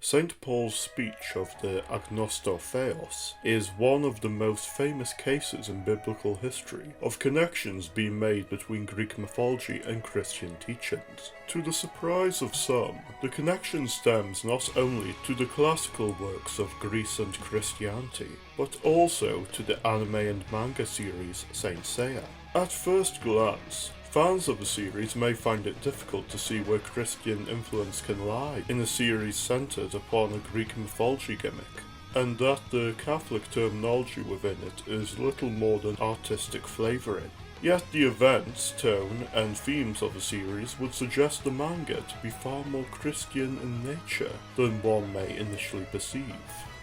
St. Paul's speech of the Agnostotheos is one of the most famous cases in biblical history of connections being made between Greek mythology and Christian teachings. To the surprise of some, the connection stems not only to the classical works of Greece and Christianity, but also to the anime and manga series Saint Seiya. At first glance, fans of the series may find it difficult to see where Christian influence can lie in a series centred upon a Greek mythology gimmick, and that the Catholic terminology within it is little more than artistic flavouring. Yet the events, tone, and themes of the series would suggest the manga to be far more Christian in nature than one may initially perceive.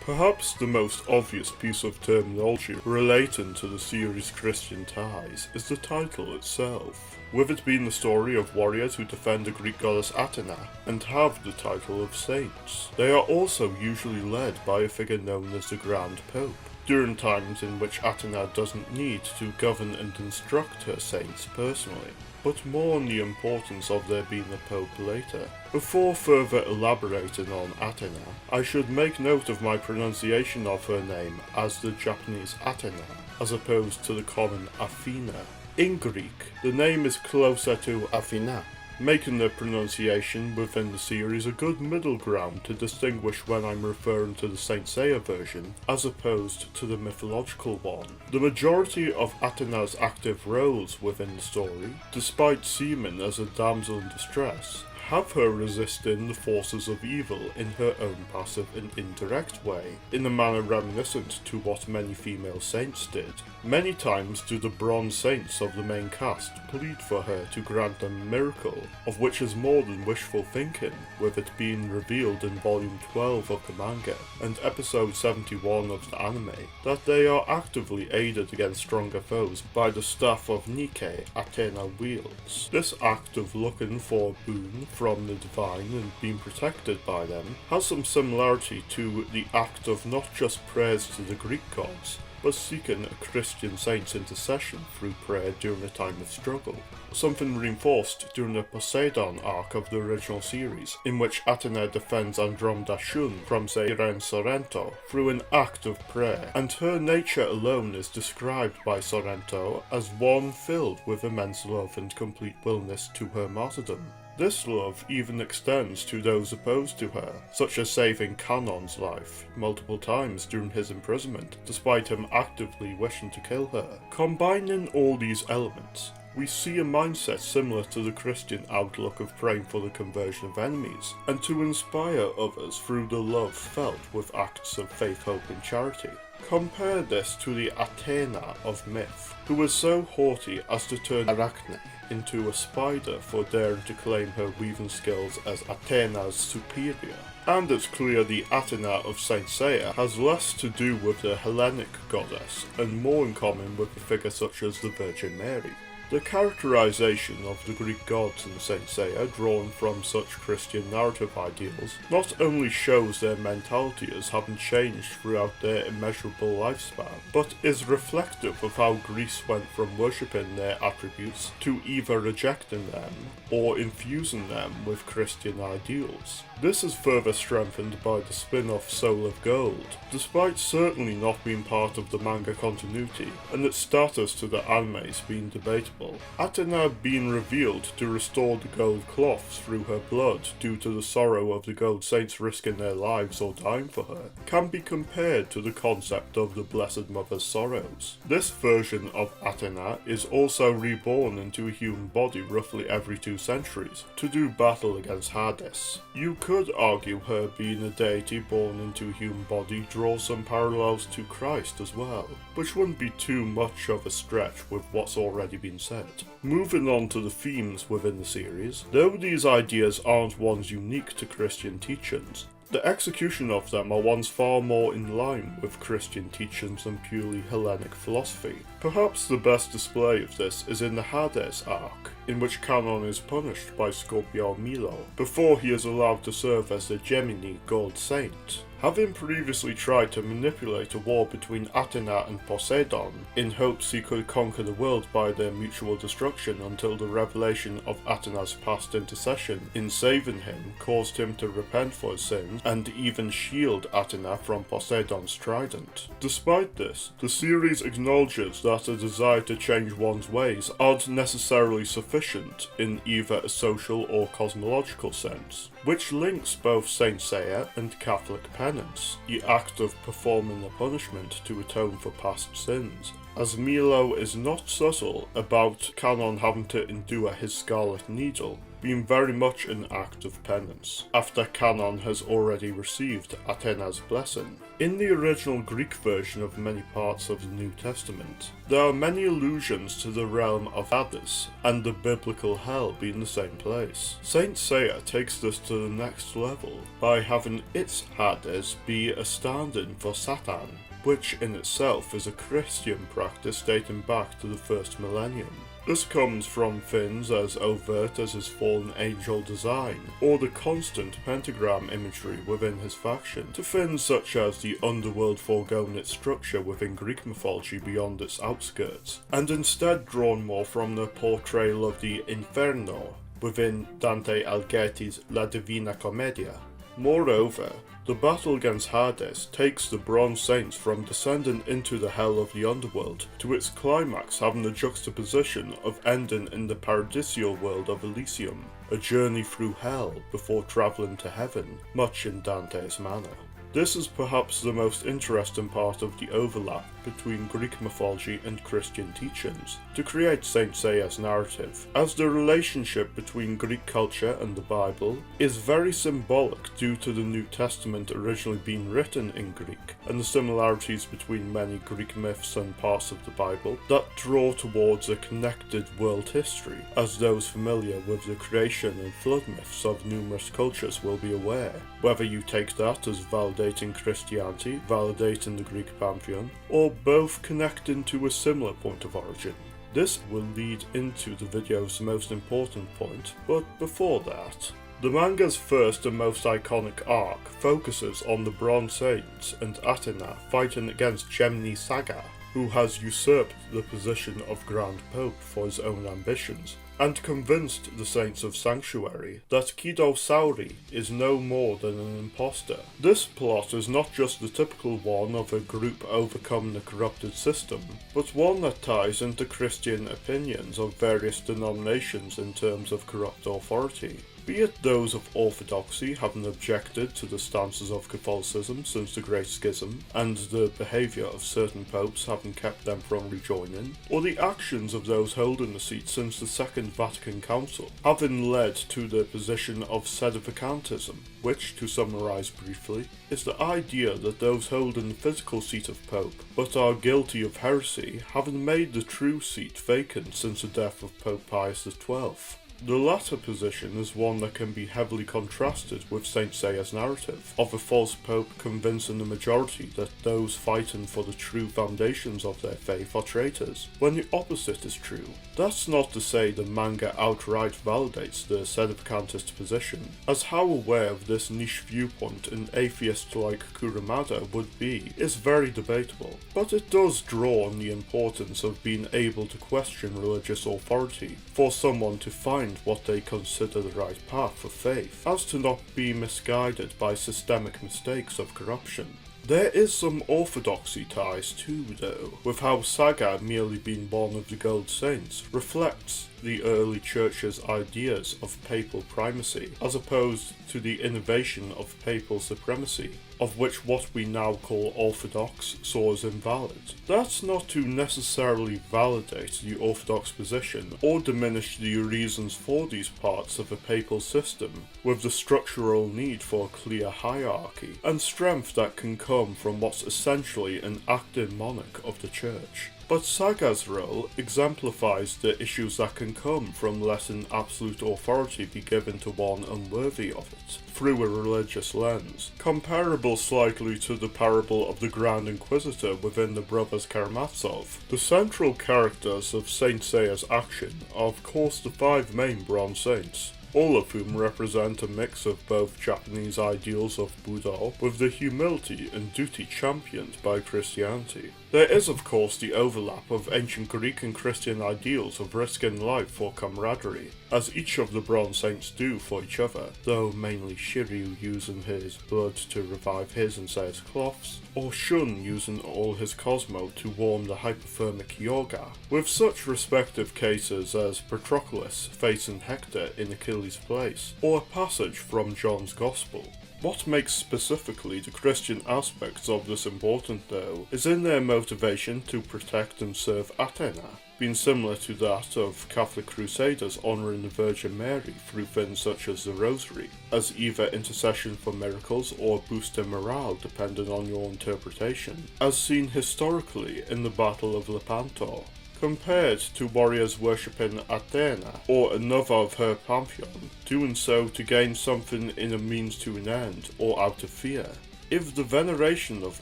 Perhaps the most obvious piece of terminology relating to the series' Christian ties is the title itself, with it being the story of warriors who defend the Greek goddess Athena and have the title of saints. They are also usually led by a figure known as the Grand Pope, during times in which Athena doesn't need to govern and instruct her saints personally, but more on the importance of there being a pope later. Before further elaborating on Athena, I should make note of my pronunciation of her name as the Japanese Athena, as opposed to the common Athena. In Greek, the name is closer to Athena, making the pronunciation within the series a good middle ground to distinguish when I'm referring to the Saint Seiya version as opposed to the mythological one. The majority of Athena's active roles within the story, despite seeming as a damsel in distress, have her resisting the forces of evil in her own passive and indirect way, in a manner reminiscent to what many female saints did. Many times do the bronze saints of the main cast plead for her to grant them a miracle, of which is more than wishful thinking, with it being revealed in volume 12 of the manga and episode 71 of the anime, that they are actively aided against stronger foes by the staff of Nike Athena wields. This act of looking for a boon from the divine and being protected by them has some similarity to the act of not just prayers to the Greek gods, but seeking a Christian saint's intercession through prayer during a time of struggle, something reinforced during the Poseidon arc of the original series, in which Athena defends Andromeda Shun from Seiren Sorrento through an act of prayer, and her nature alone is described by Sorrento as one filled with immense love and complete willingness to her martyrdom. This love even extends to those opposed to her, such as saving Kanon's life multiple times during his imprisonment, despite him actively wishing to kill her. Combining all these elements, we see a mindset similar to the Christian outlook of praying for the conversion of enemies, and to inspire others through the love felt with acts of faith, hope and charity. Compare this to the Athena of myth, who was so haughty as to turn Arachne into a spider for daring to claim her weaving skills as Athena's superior. And it's clear the Athena of Saint Seiya has less to do with the Hellenic goddess and more in common with a figure such as the Virgin Mary. The characterization of the Greek gods in Saint Seiya, drawn from such Christian narrative ideals, not only shows their mentality as having changed throughout their immeasurable lifespan, but is reflective of how Greece went from worshipping their attributes to either rejecting them or infusing them with Christian ideals. This is further strengthened by the spin-off Soul of Gold, despite certainly not being part of the manga continuity, and its status to the animes being debatable. Athena being revealed to restore the gold cloths through her blood due to the sorrow of the gold saints risking their lives or dying for her, can be compared to the concept of the Blessed Mother's sorrows. This version of Athena is also reborn into a human body roughly every 2 centuries, to do battle against Hades. You could argue her being a deity born into a human body draws some parallels to Christ as well, which wouldn't be too much of a stretch with what's already been said. Moving on to the themes within the series, though these ideas aren't ones unique to Christian teachings, the execution of them are ones far more in line with Christian teachings than purely Hellenic philosophy. Perhaps the best display of this is in the Hades arc, in which Kanon is punished by Scorpio Milo before he is allowed to serve as the Gemini god saint. Having previously tried to manipulate a war between Athena and Poseidon, in hopes he could conquer the world by their mutual destruction until the revelation of Athena's past intercession in saving him caused him to repent for his sins and even shield Athena from Poseidon's trident. Despite this, the series acknowledges that a desire to change one's ways aren't necessarily sufficient in either a social or cosmological sense, which links both Saint Seiya and Catholic penance, the act of performing a punishment to atone for past sins, as Milo is not subtle about Canon having to endure his scarlet needle, being very much an act of penance, after Canon has already received Athena's blessing. In the original Greek version of many parts of the New Testament, there are many allusions to the realm of Hades and the biblical hell being the same place. Saint Seiya takes this to the next level by having its Hades be a stand-in for Satan, which in itself is a Christian practice dating back to the first millennium. This comes from things as overt as his fallen angel design, or the constant pentagram imagery within his faction, to things such as the underworld foregoing its structure within Greek mythology beyond its outskirts, and instead drawn more from the portrayal of the Inferno within Dante Alighieri's La Divina Commedia. Moreover, the battle against Hades takes the Bronze Saints from descending into the hell of the underworld to its climax having the juxtaposition of ending in the paradisial world of Elysium, a journey through hell before travelling to heaven, much in Dante's manner. This is perhaps the most interesting part of the overlap between Greek mythology and Christian teachings to create Saint Seiya's narrative, as the relationship between Greek culture and the Bible is very symbolic due to the New Testament originally being written in Greek, and the similarities between many Greek myths and parts of the Bible that draw towards a connected world history, as those familiar with the creation and flood myths of numerous cultures will be aware, whether you take that as validating Christianity, validating the Greek pantheon, or both connecting to a similar point of origin. This will lead into the video's most important point, but before that, the manga's first and most iconic arc focuses on the Bronze Saints and Athena fighting against Gemini Saga, who has usurped the position of Grand Pope for his own ambitions, and convinced the Saints of Sanctuary that Kido Sauri is no more than an impostor. This plot is not just the typical one of a group overcoming a corrupted system, but one that ties into Christian opinions of various denominations in terms of corrupt authority, be it those of orthodoxy having objected to the stances of Catholicism since the Great Schism, and the behaviour of certain popes having kept them from rejoining, or the actions of those holding the seat since the Second Vatican Council, having led to the position of sedevacantism, which, to summarise briefly, is the idea that those holding the physical seat of Pope, but are guilty of heresy, having made the true seat vacant since the death of Pope Pius XII. The latter position is one that can be heavily contrasted with Saint Seiya's narrative of a false pope convincing the majority that those fighting for the true foundations of their faith are traitors, when the opposite is true. That's not to say the manga outright validates the sedevacantist position, as how aware of this niche viewpoint an atheist like Kurumada would be is very debatable, but it does draw on the importance of being able to question religious authority for someone to find what they consider the right path for faith, as to not be misguided by systemic mistakes of corruption. There is some orthodoxy ties too, though, with how Saga merely being born of the Gold Saints reflects the early church's ideas of papal primacy, as opposed to the innovation of papal supremacy, of which what we now call orthodox saw as invalid. That's not to necessarily validate the orthodox position or diminish the reasons for these parts of a papal system, with the structural need for a clear hierarchy and strength that can come from what's essentially an active monarch of the church. But Saga's role exemplifies the issues that can come from letting absolute authority be given to one unworthy of it, through a religious lens, comparable slightly to the parable of the Grand Inquisitor within the Brothers Karamazov. The central characters of Saint Seiya's action are of course the 5 main Bronze Saints, all of whom represent a mix of both Japanese ideals of Buddha with the humility and duty championed by Christianity. There is of course the overlap of ancient Greek and Christian ideals of risking life for camaraderie, as each of the bronze saints do for each other, though mainly Shiryu using his blood to revive his and Seiya's cloths, or Shun using all his Cosmo to warm the hypothermic Yoga, with such respective cases as Patroclus facing Hector in Achilles' place, or a passage from John's Gospel. What makes specifically the Christian aspects of this important though, is in their motivation to protect and serve Athena, being similar to that of Catholic Crusaders honouring the Virgin Mary through things such as the Rosary, as either intercession for miracles or boosting morale depending on your interpretation, as seen historically in the Battle of Lepanto, compared to warriors worshipping Athena or another of her pantheon, doing so to gain something in a means to an end or out of fear. If the veneration of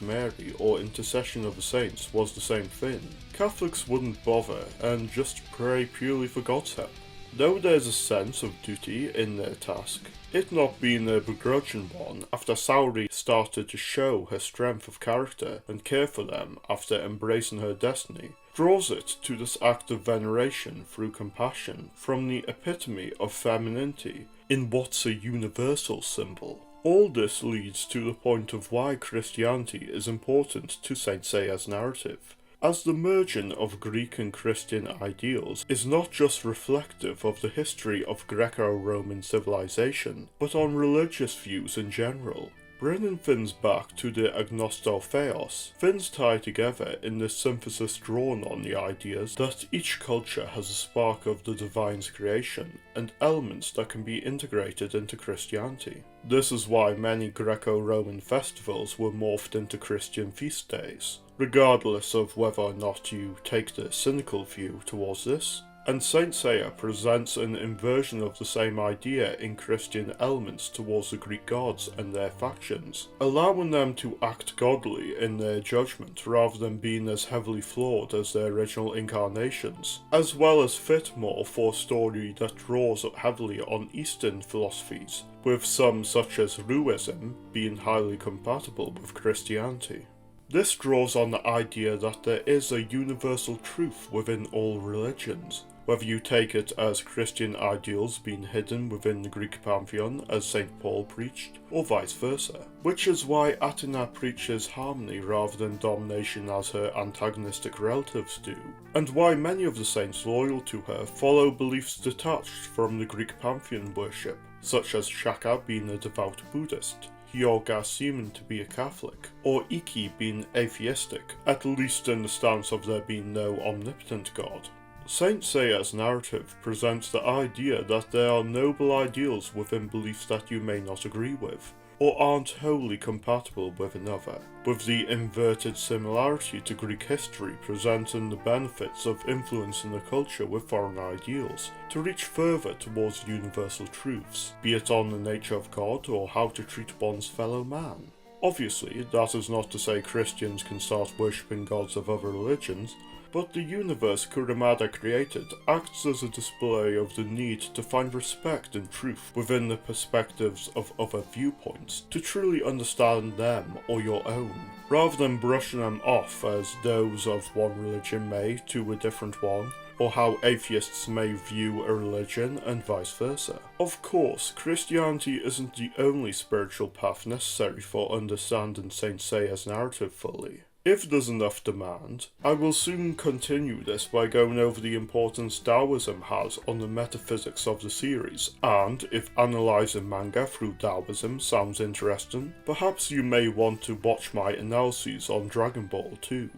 Mary or intercession of the saints was the same thing, Catholics wouldn't bother and just pray purely for God's help. Though there's a sense of duty in their task, it not being a begrudging one after Saori started to show her strength of character and care for them after embracing her destiny, draws it to this act of veneration through compassion from the epitome of femininity in what's a universal symbol. All this leads to the point of why Christianity is important to Saint Seiya's narrative, as the merging of Greek and Christian ideals is not just reflective of the history of Greco-Roman civilization, but on religious views in general. Bringing things back to the agnostotheos, things tie together in this synthesis drawn on the ideas that each culture has a spark of the divine's creation and elements that can be integrated into Christianity. This is why many Greco-Roman festivals were morphed into Christian feast days, regardless of whether or not you take the cynical view towards this. And Saint Seiya presents an inversion of the same idea in Christian elements towards the Greek gods and their factions, allowing them to act godly in their judgment rather than being as heavily flawed as their original incarnations, as well as fit more for a story that draws heavily on Eastern philosophies, with some such as Ruism being highly compatible with Christianity. This draws on the idea that there is a universal truth within all religions, whether you take it as Christian ideals being hidden within the Greek pantheon as St. Paul preached, or vice versa, which is why Athena preaches harmony rather than domination as her antagonistic relatives do, and why many of the saints loyal to her follow beliefs detached from the Greek pantheon worship, such as Shaka being a devout Buddhist, Hyoga seeming to be a Catholic, or Ikki being atheistic, at least in the stance of there being no omnipotent God. Saint Seiya's narrative presents the idea that there are noble ideals within beliefs that you may not agree with, or aren't wholly compatible with another, with the inverted similarity to Greek history presenting the benefits of influencing the culture with foreign ideals, to reach further towards universal truths, be it on the nature of God or how to treat one's fellow man. Obviously, that is not to say Christians can start worshipping gods of other religions, but the universe Kurumada created acts as a display of the need to find respect and truth within the perspectives of other viewpoints, to truly understand them or your own, rather than brushing them off as those of one religion may to a different one, or how atheists may view a religion and vice versa. Of course, Christianity isn't the only spiritual path necessary for understanding Saint Seiya's narrative fully. If there's enough demand, I will soon continue this by going over the importance Taoism has on the metaphysics of the series, and if analysing manga through Taoism sounds interesting, perhaps you may want to watch my analyses on Dragon Ball too.